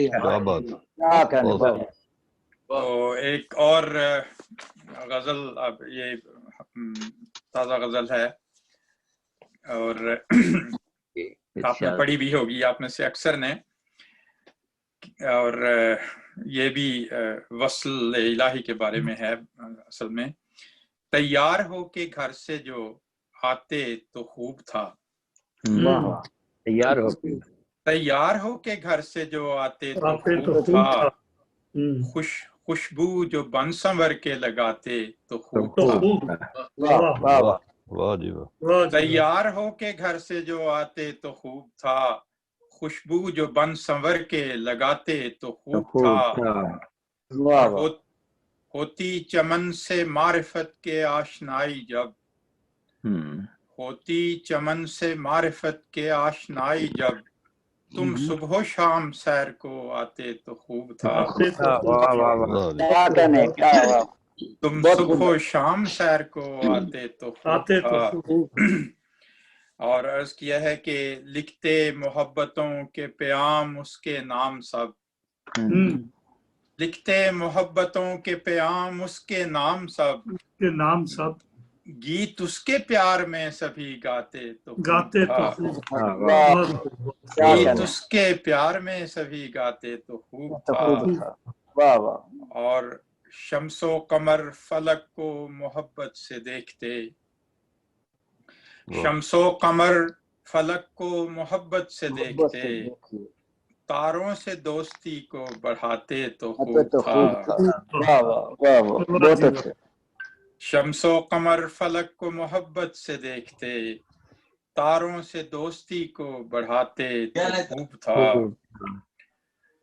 کیا بات. تو ایک اور غزل، اب یہ تازہ غزل ہے اور آپ نے پڑھی بھی ہوگی آپ میں سے اکثر نے، اور یہ بھی وصل الہی کے بارے میں ہے اصل میں. تیار ہو کے گھر سے جو آتے تو خوب تھا، تیار ہو کے گھر سے جو آتے تو خوب تھا، خوشبو جو بن سنور کے لگاتے تو خوب تھا. تیار ہو کے گھر سے جو آتے تو خوب تھا، خوشبو جو بن سنور کے لگاتے تو خوب تھا. ہوتی چمن سے معرفت کے آشنائی جب، ہوتی چمن سے معرفت کے آشنائی جب، تم صبح و شام سیر کو آتے تو خوب تھا. تم صبح و شام سیر کو آتے تو خوب تھا. اور عرض کیا ہے کہ لکھتے محبتوں کے پیام اس کے نام سب، لکھتے محبتوں کے پیام اس کے نام سب، گیت اس کے پیار میں سبھی گاتے تو خوب تھا. گیت اس کے پیار میں سبھی گاتے تو خوب تھا. اور شمس و قمر فلک کو محبت سے دیکھتے، شمس و قمر فلک کو محبت سے دیکھتے، تاروں سے دوستی کو بڑھاتے تو خوب تھا. شمس و قمر فلک کو محبت سے دیکھتے، تاروں سے دوستی کو بڑھاتے تو خوب تھا.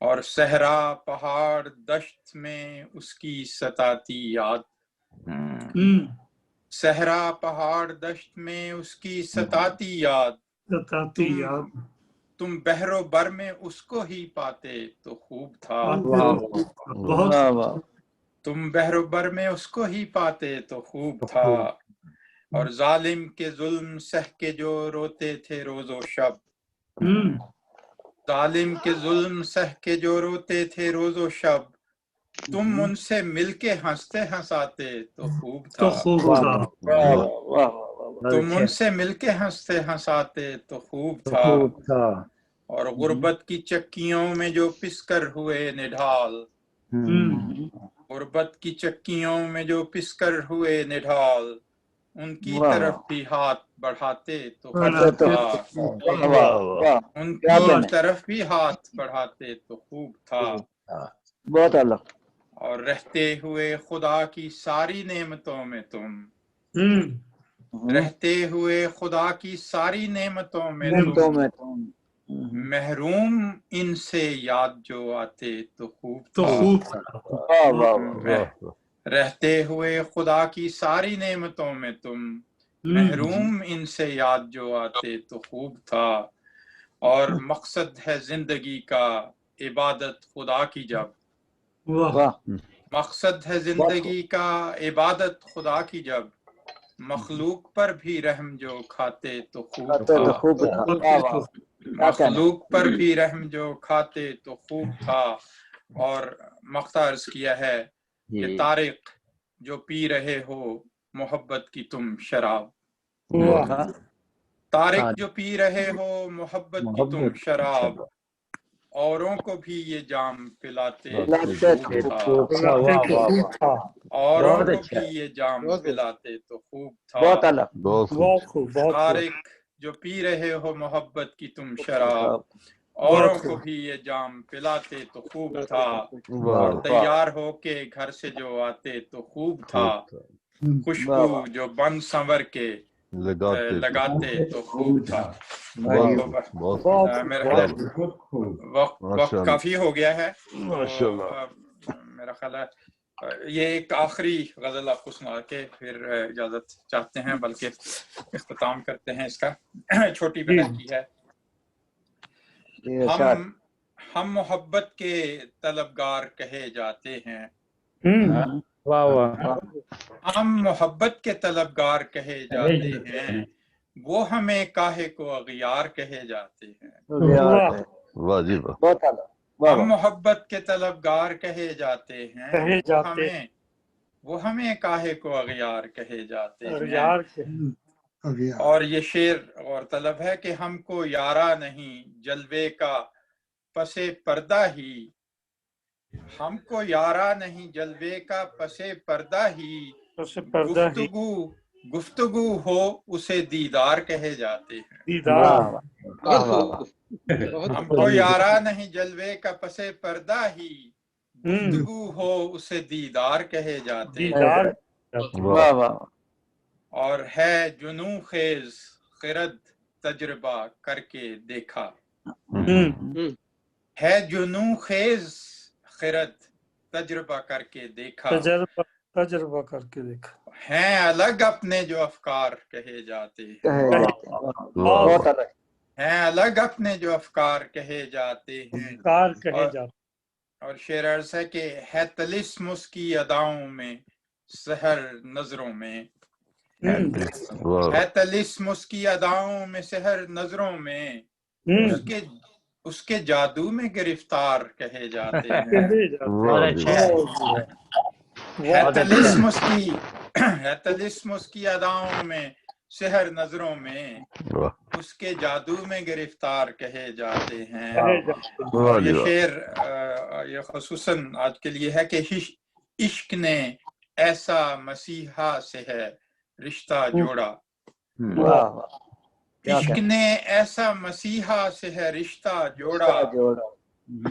اور صحرا پہاڑ دشت میں اس کی ستاتی یاد، صحرا پہاڑ دشت میں اس کی ستاتی یاد، تم بحر و بر میں اس کو ہی پاتے تو خوب تھا. تم بحر و بر میں اس کو ہی پاتے تو خوب تھا. اور ظالم کے ظلم سہ کے جو روتے تھے روز و شب، ظالم کے ظلم سہ کے جو روتے تھے روز و شب، تم ان سے مل کے ہنستے ہنساتے تو خوب تھا. تم ان سے مل کے ہنستے ہنساتے تو خوب تھا. اور غربت کی چکیوں میں جو پس کر ہوئے نڈھال، غربت کی چکیوں میں جو پس کر ہوئے نڈھال، ان کی طرف بھی ہاتھ بڑھاتے تو خوب تھا. ان کی طرف بھی ہاتھ بڑھاتے تو خوب تھا. بہت اللہ. اور رہتے ہوئے خدا کی ساری نعمتوں میں تم، رہتے ہوئے خدا کی ساری نعمتوں میں تم، محروم ان سے یاد جو آتے تو خوب تھا. رہتے ہوئے خدا کی ساری نعمتوں میں تم، محروم ان سے یاد جو آتے تو خوب تھا. اور مقصد ہے زندگی کا عبادت خدا کی جب، مقصد ہے زندگی کا عبادت خدا کی جب، مخلوق پر بھی رحم جو کھاتے تو خوب تھا. مخلوق پر بھی رحم جو کھاتے تو خوب تھا. اور مختارز کیا ہے کہ طارق جو پی رہے ہو محبت کی تم شراب، طارق جو پی رہے ہو محبت کی تم شراب، اوروں کو بھی یہ جام پلاتے تو خوب تھا. اوروں کو بھی یہ جام پلاتے تو خوب تھا. طارق جو پی رہے ہو محبت کی تم شراب، اوروں کو بھی یہ جام پلاتے تو خوب تھا. اور تیار ہو کے گھر سے جو آتے تو خوب تھا، خوشبو جو بن سنور کے لگاتے تو خوب تھا. میرا خیال وقت کافی ہو گیا ہے، میرا خیال ہے یہ ایک آخری غزل آپ کو سنا کے پھر اجازت چاہتے ہیں، بلکہ اختتام کرتے ہیں اس کا. چھوٹی بہن کی ہے. ہم محبت کے طلبگار کہے جاتے ہیں، ہم محبت کے طلبگار کہے جاتے ہیں، وہ ہمیں کاہے کو اغیار کہے جاتے ہیں. واہ جی واہ، بہت اعلیٰ، ہم محبت کے طلبگار کہے جاتے ہیں، وہ ہمیں کاہے کو اغیار کہے جاتے ہیں۔ اور یہ شعر اور طلب ہے کہ ہم کو یارا نہیں جلوے کا پس پردہ ہی، ہم کو یارا نہیں جلوے کا پس پردہ ہی، گفتگو ہو اسے دیدار کہے جاتے ہیں۔ ہم کو یارا نہیں جلوے کا پس پردہ ہی، گفتگو ہو اسے دیدار کہے جاتے ہیں۔ واہ واہ، اور ہے جنوں خیز خرد تجربہ کر کے دیکھا، ہے جنوں خیز خرد تجربہ کر کے دیکھا، تجربہ کر کے دیکھا، ہیں الگ اپنے جو افکار کہے جاتے ہیں، بہت الگ، ہیں الگ اپنے جو افکار کہے جاتے ہیں۔ اور شعر عرض ہے کہ ہے طلسم اس کی اداؤں میں سحر نظروں میں، ہے طلسم اس کی اداؤں میں سحر نظروں میں، اس کے جادو میں گرفتار کہے جاتے ہیں۔ ہے طلسم اس کی اداؤں میں سحر نظروں میں، اس کے جادو میں گرفتار کہے جاتے ہیں۔ اور یہ شعر یہ خصوصاً آج کے لیے ہے کہ عشق نے ایسا مسیحا سے ہے رشتہ جوڑا، عشق نے ایسا مسیحا سے ہے رشتہ جوڑا،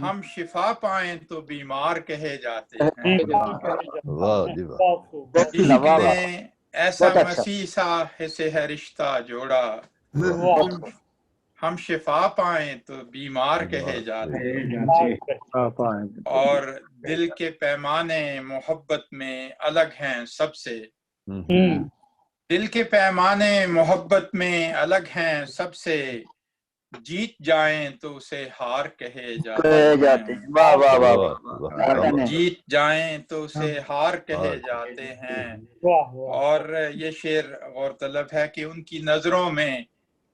ہم شفا پائیں تو بیمار کہے جاتے ہیں۔ عشق نے ایسا مسیحا سے ہے رشتہ جوڑا، ہم شفا پائیں تو بیمار کہے جاتے ہیں۔ اور دل کے پیمانے محبت میں الگ ہیں سب سے، دل کے پیمانے محبت میں الگ ہیں سب سے، جیت جائیں تو اسے ہار کہے جاتے ہیں، واہ واہ واہ، جیت جائیں تو اسے ہار کہے جاتے ہیں۔ اور یہ شعر غور طلب ہے کہ ان کی نظروں میں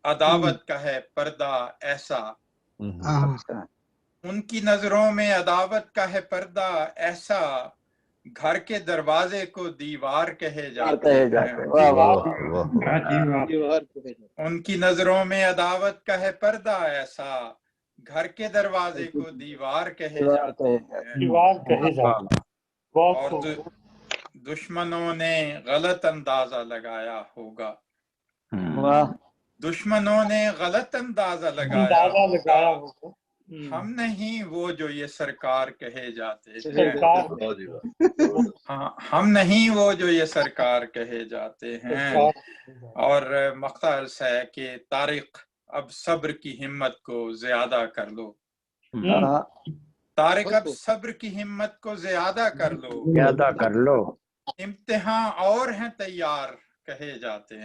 عداوت کا ہے پردہ ایسا، ان کی نظروں میں عداوت کا ہے پردہ ایسا، گھر کے دروازے کو دیوار کہے جاتے ہیں۔ ان کی نظروں میں عداوت کا ہے پردہ ایسا، گھر کے دروازے کو دیوار کہے جاتے ہیں۔ اور دشمنوں نے غلط اندازہ لگایا ہوگا، دشمنوں نے غلط اندازہ لگایا ہوگا، ہم نہیں وہ جو یہ سرکار کہے جاتے ہیں، ہم نہیں وہ جو یہ سرکار کہے جاتے ہیں۔ اور مقصد ہے کہ طارق اب صبر کی ہمت کو زیادہ کر لو، طارق اب صبر کی ہمت کو زیادہ کر لو، امتحان اور ہیں تیار کہے جاتے ہیں،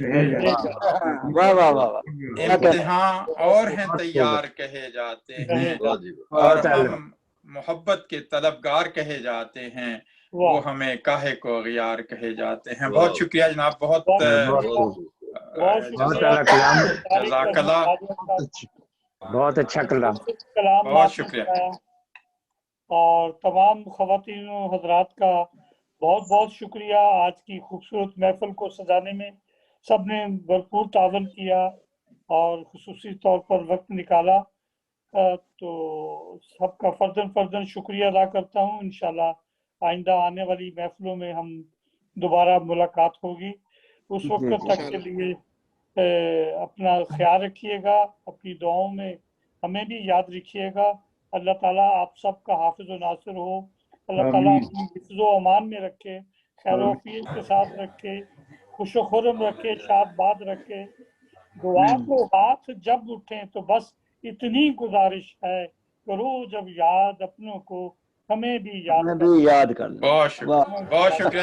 امتحان اور ہیں تیار کہے جاتے ہیں۔ اور ہم محبت کے طلبگار کہے جاتے ہیں، وہ ہمیں کاہے کو اغیار کہے جاتے ہیں۔ بہت شکریہ جناب، بہت جزاک اللہ، بہت اچھا کلام، بہت شکریہ۔ اور تمام خواتین و حضرات کا بہت بہت شکریہ، آج کی خوبصورت محفل کو سجانے میں سب نے بھرپور تعاون کیا اور خصوصی طور پر وقت نکالا، تو سب کا فرداً شکریہ ادا کرتا ہوں۔ انشاءاللہ آئندہ آنے والی محفلوں میں ہم دوبارہ ملاقات ہوگی، اس وقت تک کے لیے اپنا خیال رکھیے گا، اپنی دعاؤں میں ہمیں بھی یاد رکھیے گا۔ اللہ تعالیٰ آپ سب کا حافظ و ناصر ہو، اللہ تعالیٰ اپنی حفظ و امان میں رکھے، خیر و عافیت کے ساتھ رکھے، خوش و خرم رکھے، شاد باد رکھے۔ دعا کو ہاتھ جب اٹھیں تو بس اتنی گزارش ہے، کرو جب یاد اپنوں کو ہمیں بھی یاد کر لیں۔ بہت شکریہ، بہت شکریہ۔